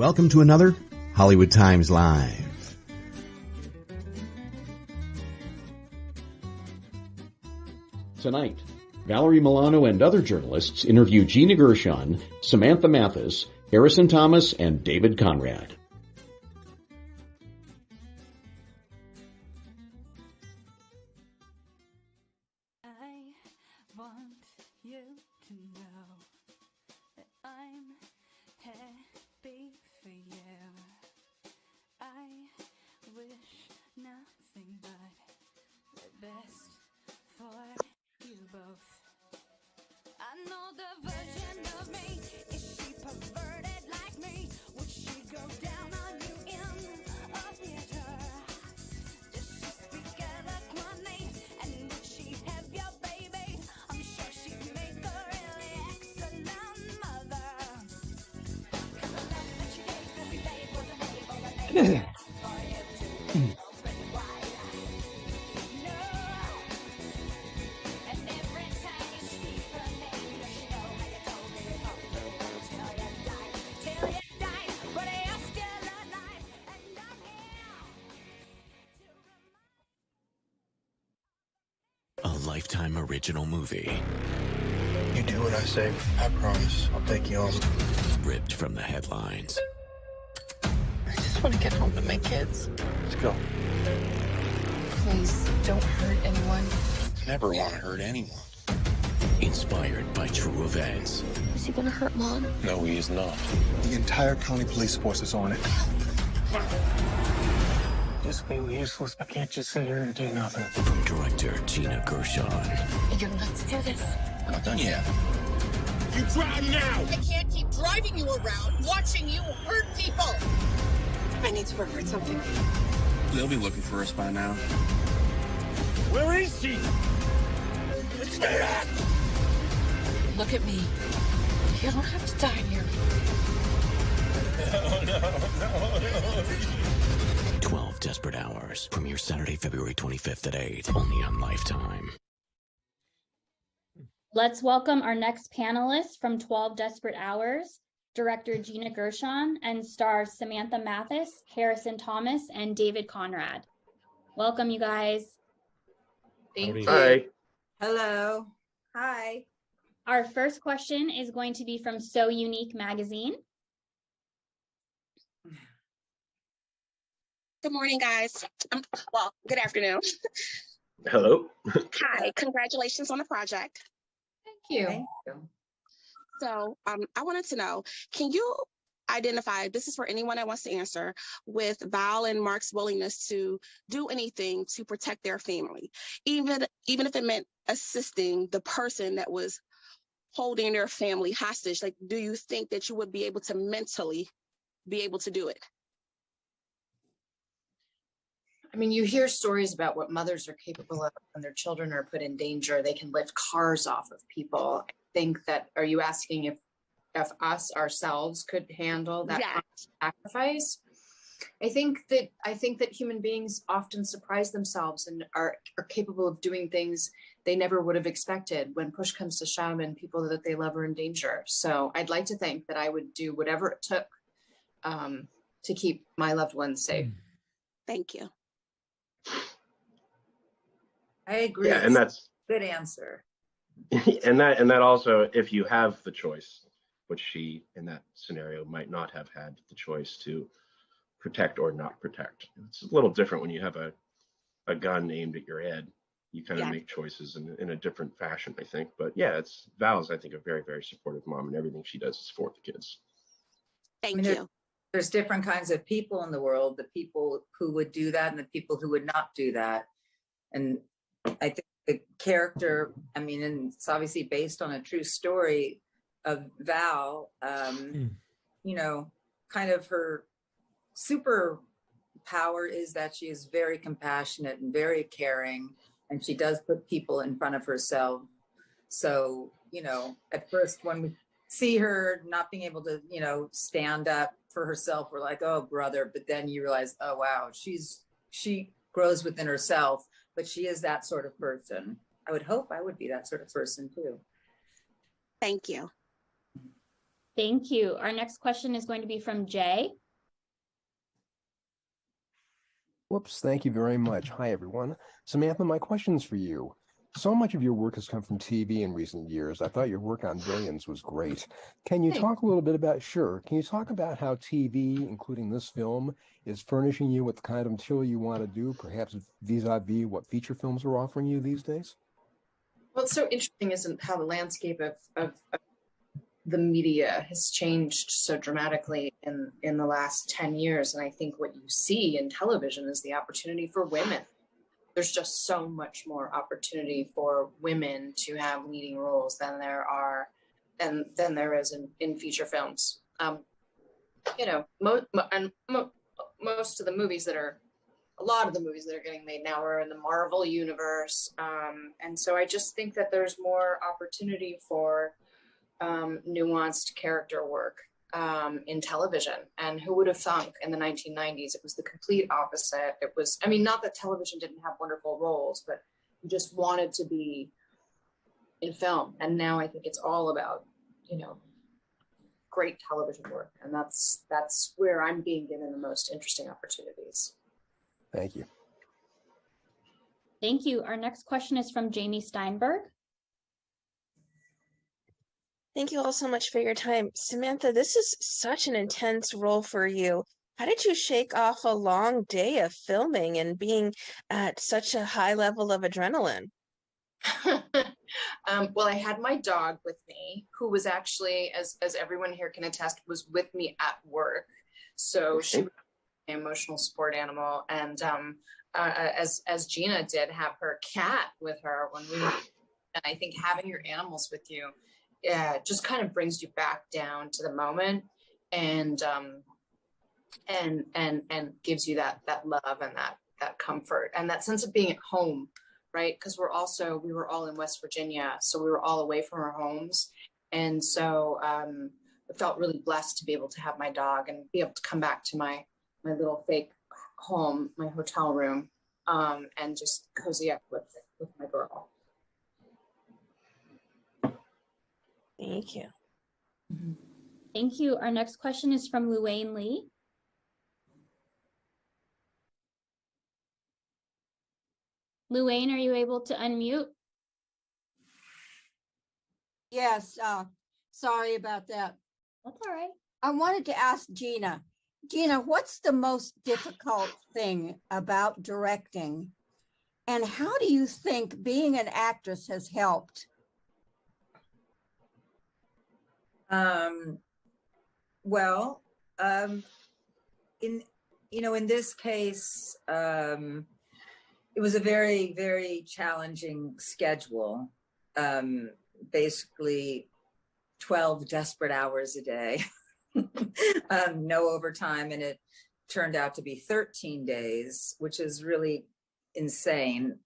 Welcome to another Hollywood Times Live. Tonight, Valerie, Milano, and other journalists interview Gina Gershon, Samantha Mathis, Harrison Thomas, and David Conrad. I want you to know that I'm happy for you. I wish nothing but the best for you both. I know the version of me. Is she perverted like me? Would she go down on you in a theater? Does she speak eloquently? And would she have your baby? I'm sure she'd make a really excellent mother. 'Cause the love that you gave every day wasn't ready for the day. For you to open wide. No. And every time you speak her name, does she know how you told me to come through till you died? Till you died, but you're still alive, and I'm here to remind. A Lifetime original movie. You do what I say, I promise. I'll take you home. Ripped from the headlines. I just want to get home to my kids. Let's go. Please don't hurt anyone. Never want to hurt anyone. Inspired by true events. Is he gonna hurt Mom? No, he is not. The entire county police force is on it. Just be useless. I can't just sit here and do nothing. From director Gina Gershon. You're gonna have to do this. I'm not done yet. You drive now! I can't keep driving you around, watching you hurt people! I need to record something. They'll be looking for us by now. Where is she? Stay up! Look at me. You don't have to die here. No. 12 Desperate Hours. Premieres Saturday, February 25th at 8. Only on Lifetime. Let's welcome our next panelists from 12 Desperate Hours, director Gina Gershon and stars Samantha Mathis, Harrison Thomas, and David Conrad. Welcome, you guys. Thank you. Hi. Hello. Hi. Our first question is going to be from So Unique magazine. Good morning, guys. Well, good afternoon. Hello. Hi, congratulations on the project. Thank you. Thank you. So I wanted to know, can you identify, this is for anyone that wants to answer, with Val and Mark's willingness to do anything to protect their family, even if it meant assisting the person that was holding their family hostage? Like, do you think that you would be able to mentally be able to do it? I mean, you hear stories about what mothers are capable of when their children are put in danger. They can lift cars off of people. I think that, are you asking if us ourselves could handle that kind of sacrifice? I think that human beings often surprise themselves and are capable of doing things they never would have expected when push comes to shove and people that they love are in danger. So I'd like to think that I would do whatever it took to keep my loved ones safe. Thank you. I agree. Yeah, and that's good answer. and that also, if you have the choice, which she in that scenario might not have had the choice to protect or not protect. It's a little different when you have a gun aimed at your head. You kind of make choices in a different fashion, I think. But yeah, Val's, I think, a very, very supportive mom, and everything she does is for the kids. Thank you. There's different kinds of people in the world, the people who would do that and the people who would not do that. And I think the character, I mean, and it's obviously based on a true story of Val, you know, kind of her super power is that she is very compassionate and very caring, and she does put people in front of herself. So, you know, at first when we see her not being able to, you know, stand up for herself, we're like, oh, brother. But then you realize, oh, wow, she grows within herself, but she is that sort of person. I would hope I would be that sort of person too. Thank you. Thank you. Our next question is going to be from Jay. Whoops, thank you very much. Hi, everyone. Samantha, my question's for you. So much of your work has come from TV in recent years. I thought your work on Billions was great. Can you talk a little bit about, can you talk about how TV, including this film, is furnishing you with the kind of material you want to do, perhaps vis-a-vis what feature films are offering you these days? Well, it's so interesting, isn't how the landscape of the media has changed so dramatically in the last 10 years. And I think what you see in television is the opportunity for women. There's just so much more opportunity for women to have leading roles than there is in feature films. You know, most of the movies that are, a lot of the movies that are getting made now are in the Marvel universe. And so I just think that there's more opportunity for nuanced character work in television. And who would have thunk in the 1990s it was the complete opposite. It was, I mean, not that television didn't have wonderful roles, but you just wanted to be in film. And now I think it's all about, you know, great television work. And that's where I'm being given the most interesting opportunities. Thank you. Thank you. Our next question is from Jamie Steinberg. Thank you all so much for your time. Samantha, this is such an intense role for you. How did you shake off a long day of filming and being at such a high level of adrenaline? Well, I had my dog with me, who was actually, as everyone here can attest, was with me at work. So she was an emotional support animal. And as Gina did, have her cat with her when we were. And I think having your animals with you just kind of brings you back down to the moment and gives you that love and that comfort and that sense of being at home, right? Because we were all in West Virginia, so we were all away from our homes. And so I felt really blessed to be able to have my dog and be able to come back to my little fake home, my hotel room, and just cozy up with my girl. Thank you. Thank you. Our next question is from Luanne Lee. Luanne, are you able to unmute? Yes, sorry about that. That's all right. I wanted to ask Gina. Gina, what's the most difficult thing about directing? And how do you think being an actress has helped? In this case, it was a very, very challenging schedule. Basically 12 desperate hours a day, no overtime. And it turned out to be 13 days, which is really insane.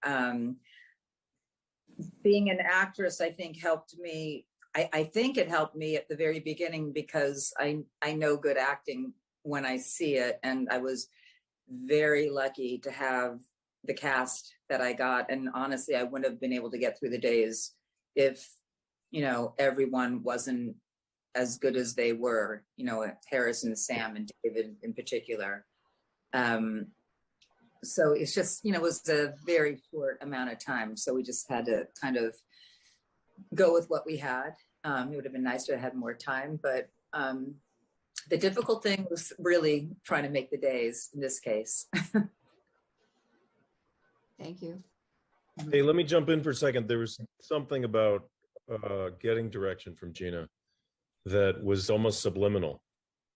Being an actress, I think helped me. I think it helped me at the very beginning because I know good acting when I see it. And I was very lucky to have the cast that I got. And honestly, I wouldn't have been able to get through the days if, everyone wasn't as good as they were, Harrison, Sam, and David in particular. So it's just, it was a very short amount of time. So we just had to kind of go with what we had. It would have been nice to have had more time, but the difficult thing was really trying to make the days in this case. Thank you. Hey, let me jump in for a second. There was something about getting direction from Gina that was almost subliminal.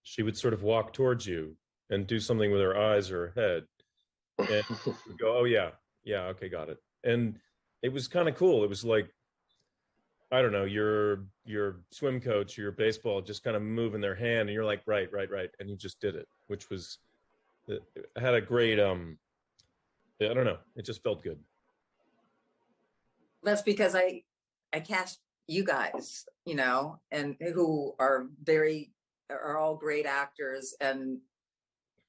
She would sort of walk towards you and do something with her eyes or her head and go, oh yeah, okay, got it. And it was kind of cool. It was like, I don't know, your swim coach, your baseball just kind of moving their hand and you're like, right. And you just did it, which was, it had a great, I don't know, it just felt good. That's because I cast you guys, and who are all great actors. And,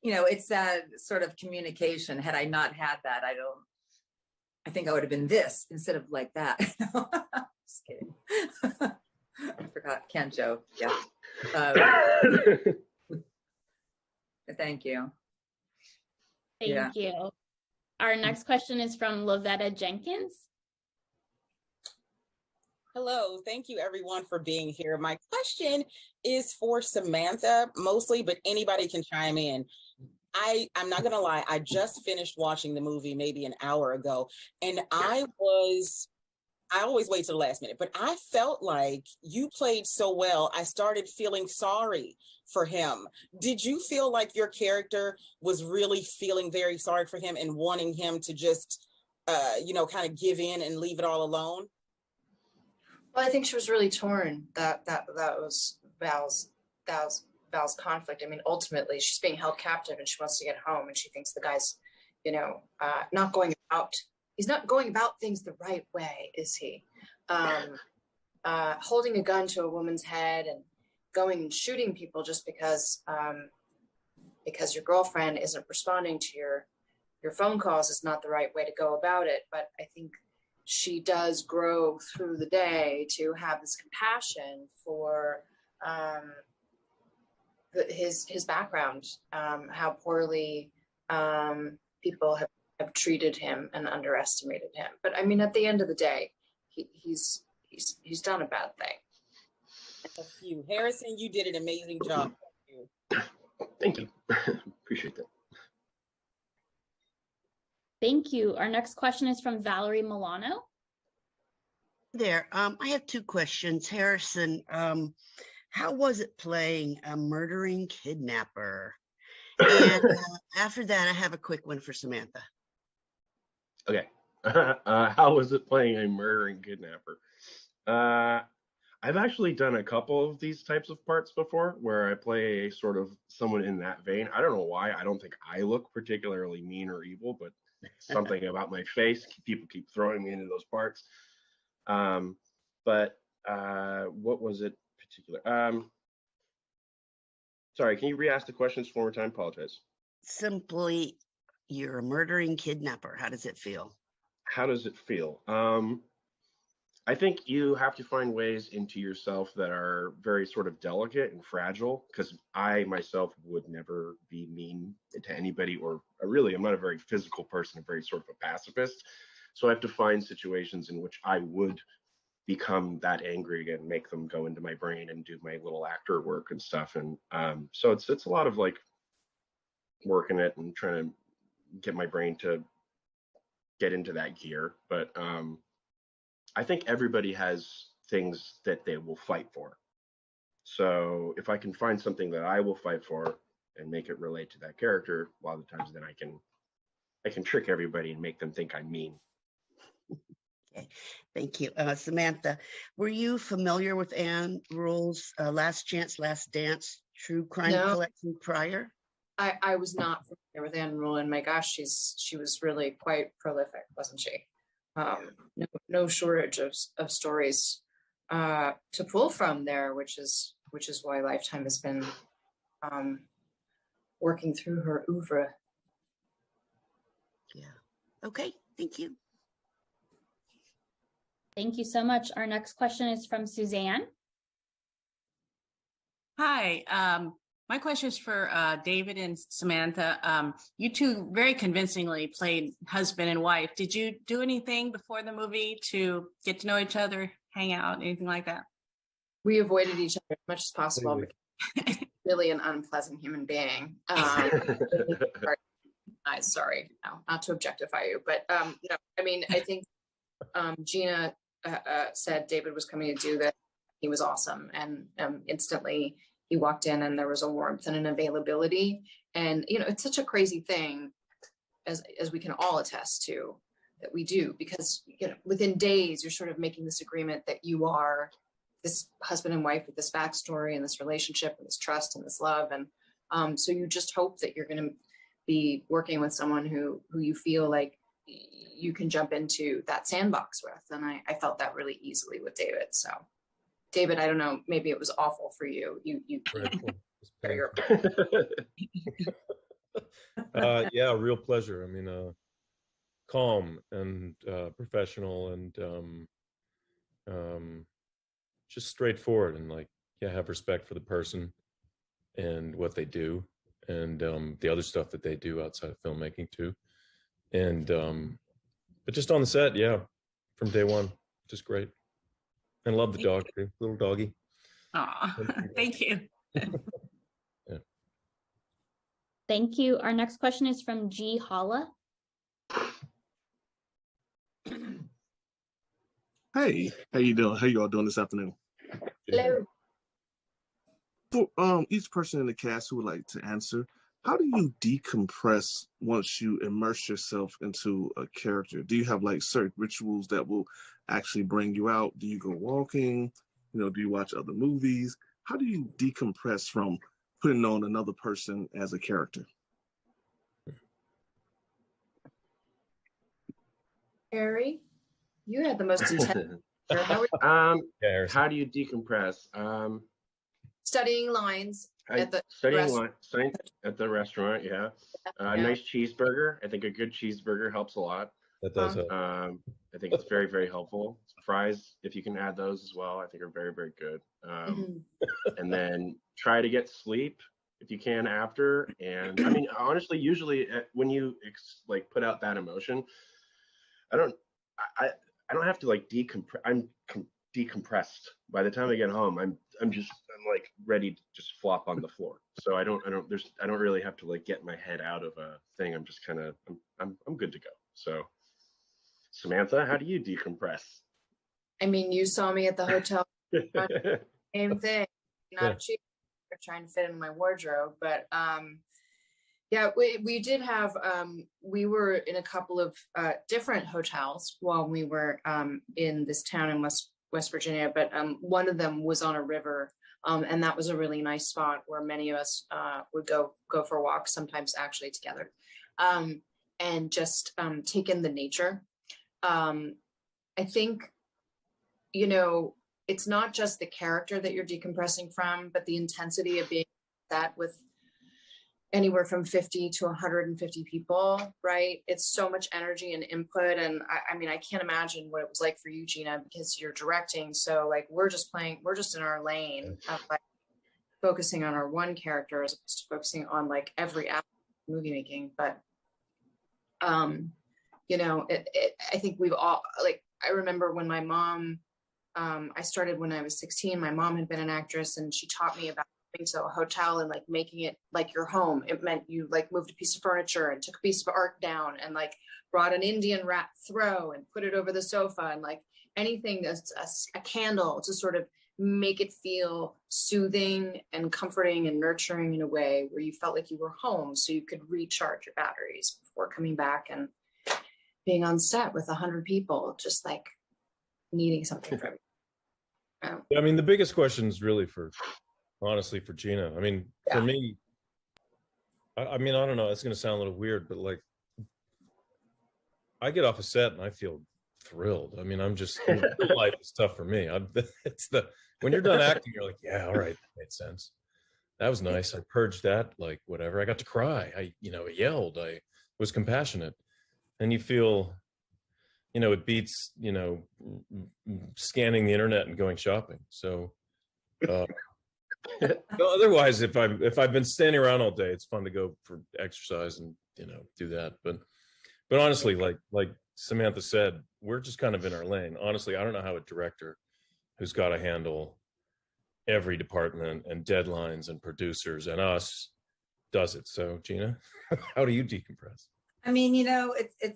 it's that sort of communication. Had I not had that, I think I would have been this instead of like that. Just kidding. I forgot. Can't joke. Yeah. Thank you. Thank you. Our next question is from Lavetta Jenkins. Hello, thank you everyone for being here. My question is for Samantha mostly, but anybody can chime in. I'm not gonna lie, I just finished watching the movie maybe an hour ago, and I always wait till the last minute, but I felt like you played so well, I started feeling sorry for him. Did you feel like your character was really feeling very sorry for him and wanting him to just, kind of give in and leave it all alone? Well, I think she was really torn. That was Val's conflict. I mean, ultimately, she's being held captive and she wants to get home, and she thinks the guy's, not going about. He's not going about things the right way, is he? Holding a gun to a woman's head and going and shooting people just because your girlfriend isn't responding to your phone calls is not the right way to go about it. But I think she does grow through the day to have this compassion for his background, how poorly people have treated him and underestimated him. But I mean, at the end of the day, he's done a bad thing. Thank you. Harrison, you did an amazing job. Thank you. Appreciate that. Thank you. Our next question is from Valerie Milano. There. I have two questions. Harrison, how was it playing a murdering kidnapper? And after that, I have a quick one for Samantha. Okay. How was it playing a murdering kidnapper? I've actually done a couple of these types of parts before where I play a sort of someone in that vein. I don't know why. I don't think I look particularly mean or evil, but something about my face. People keep throwing me into those parts. But what was it particular? Sorry, can you re-ask the questions one more time? Apologize. Simply, you're a murdering kidnapper. How does it feel? How does it feel? I think you have to find ways into yourself that are very sort of delicate and fragile, because I myself would never be mean to anybody, or really, I'm not a very physical person, I'm very sort of a pacifist. So I have to find situations in which I would become that angry and make them go into my brain and do my little actor work and stuff. And so it's a lot of like working it and trying to get my brain to get into that gear. But I think everybody has things that they will fight for. So if I can find something that I will fight for and make it relate to that character, a lot of the times then I can trick everybody and make them think I'm mean. Okay, thank you. Samantha, were you familiar with Anne Rule's Last Chance, Last Dance true crime collection prior? I was not familiar with Anne Rule, and my gosh, she was really quite prolific, wasn't she? No shortage of stories to pull from there, which is why Lifetime has been working through her oeuvre. Yeah. Okay. Thank you. Thank you so much. Our next question is from Suzanne. Hi. My question is for David and Samantha. You two very convincingly played husband and wife. Did you do anything before the movie to get to know each other, hang out, anything like that? We avoided each other as much as possible. Because really an unpleasant human being. Sorry, not to objectify you, but no. I mean, I think Gina said David was coming to do this. He was awesome, and instantly he walked in and there was a warmth and an availability. And, it's such a crazy thing, as we can all attest to, that we do, because, within days, you're sort of making this agreement that you are this husband and wife with this backstory and this relationship and this trust and this love. And so you just hope that you're going to be working with someone who you feel like you can jump into that sandbox with. And I felt that really easily with David. So David, I don't know, maybe it was awful for you. Yeah, real pleasure. I mean, calm and professional and just straightforward and like, yeah, have respect for the person and what they do, and the other stuff that they do outside of filmmaking too. And but just on the set, yeah, from day one, just great. And love the dog too, little doggy. Aw, thank you. Yeah. Thank you. Our next question is from G. Holla. Hey, how you doing? How you all doing this afternoon? Hello. For each person in the cast who would like to answer, how do you decompress once you immerse yourself into a character? Do you have like certain rituals that will actually bring you out? Do you go walking? You know, do you watch other movies? How do you decompress from putting on another person as a character? Harry, you had the most intense. How How do you decompress? studying lines at the Studying at the restaurant, yeah. A nice cheeseburger. I think a good cheeseburger helps a lot. That does help. I think it's very, very helpful. Fries, if you can add those as well, I think are very, very good. And then try to get sleep if you can after. And I mean, honestly, usually when you like put out that emotion, I don't have to like decompress. I'm decompressed. By the time I get home, I'm like ready to just flop on the floor. So I don't really have to like get my head out of a thing. I'm just kind of I'm good to go. So Samantha, how do you decompress? I mean, you saw me at the hotel. Same thing. Not cheap. Trying to fit in my wardrobe, but yeah, we did have we were in a couple of different hotels while we were in this town in West Virginia, but one of them was on a river, and that was a really nice spot where many of us would go for a walk, sometimes actually together, and just take in the nature. I think, you know, it's not just the character that you're decompressing from, but the intensity of being that with anywhere from 50 to 150 people, right? It's so much energy and input. And I mean, I can't imagine what it was like for you, Gina, because you're directing. So like, we're just in our lane of like focusing on our one character as opposed to focusing on like every aspect of movie making. But, you know, I think we've all, like, I remember when my mom, I started when I was 16, my mom had been an actress and she taught me about going to a hotel and like making it like your home. It meant you like moved a piece of furniture and took a piece of art down and like brought an Indian wrap throw and put it over the sofa and like anything that's a candle to sort of make it feel soothing and comforting and nurturing in a way where you felt like you were home so you could recharge your batteries before coming back and being on set with 100 people, just like needing something from you. I mean, the biggest question is really honestly for Gina. I mean, for me, I mean, I don't know, it's going to sound a little weird, but like, I get off a set and I feel thrilled. I mean, I'm just, life is tough for me. When you're done acting, you're like, yeah, all right, that made sense. That was nice. I purged that, like, whatever. I got to cry. I yelled. I was compassionate. And you feel, it beats, scanning the internet and going shopping. So, otherwise, if I've been standing around all day, it's fun to go for exercise and do that. But honestly, like Samantha said, we're just kind of in our lane. Honestly, I don't know how a director who's got to handle every department and deadlines and producers and us does it. So, Gina, how do you decompress? I mean,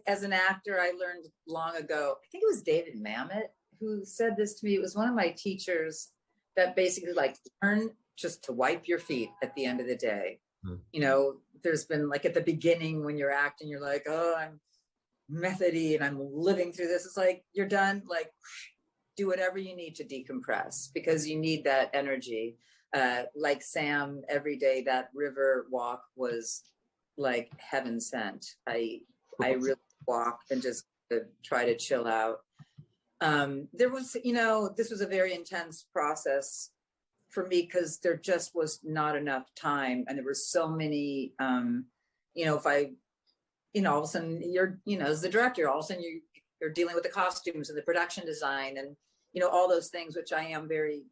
as an actor, I learned long ago, I think it was David Mamet who said this to me. It was one of my teachers that basically like learn just to wipe your feet at the end of the day. There's been like at the beginning when you're acting, you're like, oh, I'm methody and I'm living through this. It's like, you're done, like do whatever you need to decompress because you need that energy. Like Sam, every day, that river walk was like heaven sent. I really walk and just try to chill out. There was, this was a very intense process for me because there just was not enough time. And there were so many, if I, all of a sudden you're, as the director, all of a sudden you're dealing with the costumes and the production design and, all those things, which I am very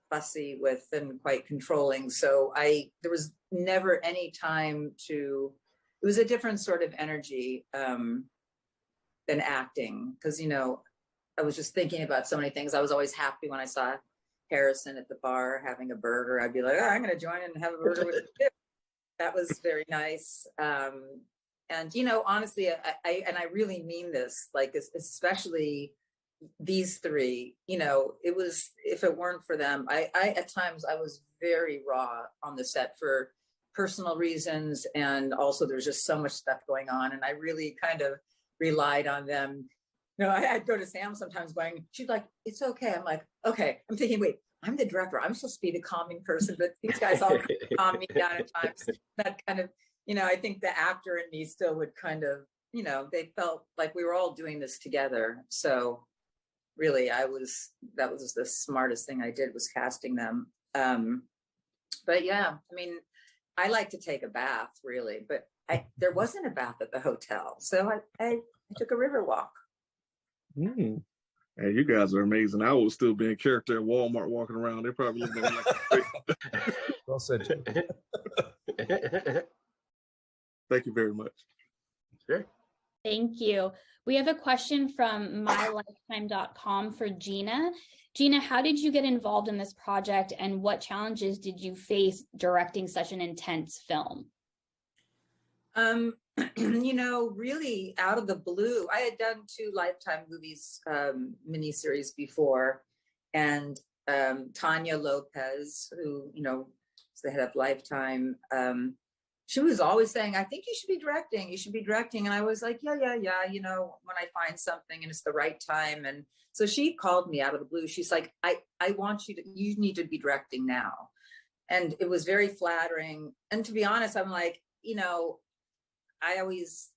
fussy with and quite controlling. So there was never any time it was a different sort of energy than acting. Cause I was just thinking about so many things. I was always happy when I saw Harrison at the bar having a burger. I'd be like, oh, I'm going to join in and have a burger with you. That was very nice. And, honestly, I really mean this, like, especially these three, it was, if it weren't for them, I at times I was very raw on the set for personal reasons. And also there's just so much stuff going on. And I really kind of relied on them. I'd go to Sam sometimes going, she's like, it's okay. I'm like, okay. I'm thinking, wait, I'm the director. I'm supposed to be the calming person, but these guys all calm me down at times. That kind of, I think the actor in me still would kind of, they felt like we were all doing this together. So really, that was the smartest thing I did, was casting them. But yeah, I mean, I like to take a bath, really, but there wasn't a bath at the hotel. So I took a river walk. Mm. Hey, you guys are amazing. I would still be in character at Walmart walking around. They probably look at me like well said, Jim. Thank you very much. Sure. Thank you. We have a question from mylifetime.com for Gina. Gina, how did you get involved in this project, and what challenges did you face directing such an intense film? Really out of the blue. I had done 2 Lifetime movies, miniseries before, and Tanya Lopez, who, is the head of Lifetime, she was always saying, I think you should be directing. And I was like, yeah. When I find something and it's the right time. And so she called me out of the blue. She's like, I want you need to be directing now. And it was very flattering. And to be honest, I'm like, I always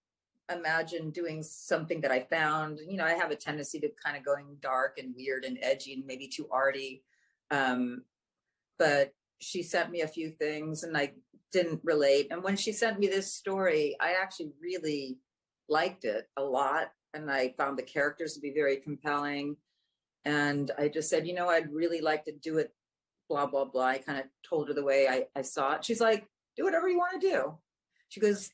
imagine doing something that I found, I have a tendency to kind of going dark and weird and edgy and maybe too arty. But she sent me a few things and I didn't relate. And when she sent me this story, I actually really liked it a lot. And I found the characters to be very compelling. And I just said, I'd really like to do it, blah, blah, blah. I kind of told her the way I saw it. She's like, do whatever you want to do. She goes,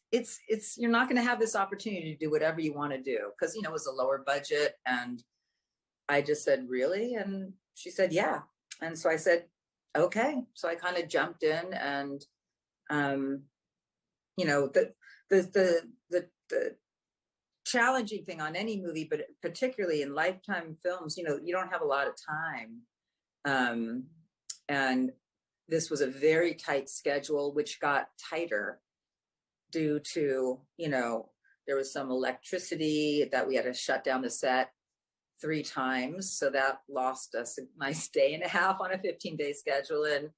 you're not going to have this opportunity to do whatever you want to do. Cause it was a lower budget. And I just said, really? And she said, yeah. And so I said, okay. So I kind of jumped in, and, the challenging thing on any movie, but particularly in Lifetime films, you don't have a lot of time. And this was a very tight schedule, which got tighter due to, there was some electricity that we had to shut down the set 3 times. So that lost us a nice day and a half on a 15-day schedule. And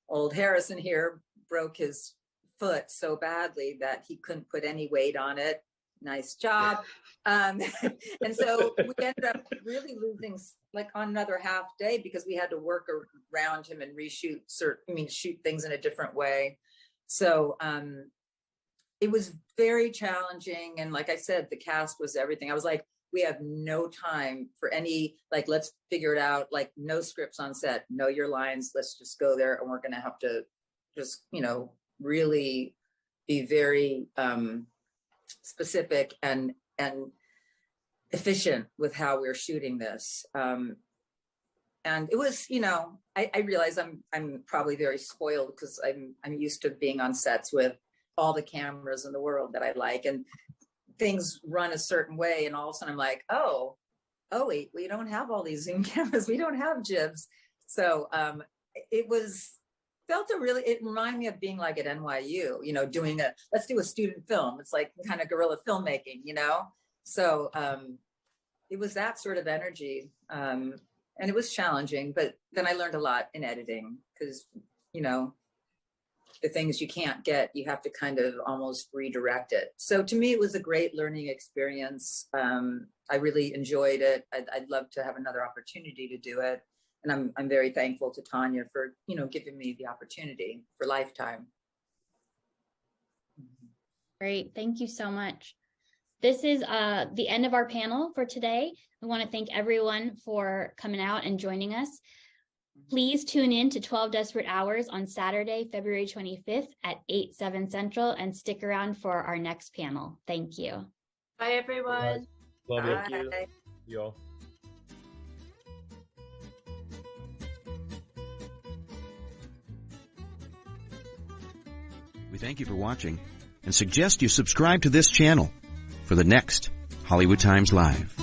old Harrison here broke his foot so badly that he couldn't put any weight on it. Nice job. And so we ended up really losing like on another half day because we had to work around him and shoot things in a different way. So it was very challenging. And like I said, the cast was everything. I was like, we have no time for any, like, let's figure it out. Like, no scripts on set, know your lines. Let's just go there. And we're going to have to just, really be very specific and efficient with how we're shooting this. And it was, I realize I'm probably very spoiled because I'm used to being on sets with all the cameras in the world that I like, and things run a certain way. And all of a sudden I'm like, oh wait, we don't have all these Zoom cameras. We don't have jibs. So it reminded me of being like at NYU, doing let's do a student film. It's like kind of guerrilla filmmaking, So it was that sort of energy. And it was challenging, but then I learned a lot in editing because, the things you can't get, you have to kind of almost redirect it. So to me, it was a great learning experience. I really enjoyed it. I'd love to have another opportunity to do it. And I'm very thankful to Tanya for, giving me the opportunity for Lifetime. Great. Thank you so much. This is the end of our panel for today. We want to thank everyone for coming out and joining us. Please tune in to 12 Desperate Hours on Saturday, February 25th at 8/7 Central, and stick around for our next panel. Thank you. Bye, everyone. Love Bye. you. You all. We thank you for watching and suggest you subscribe to this channel for the next Hollywood Times Live.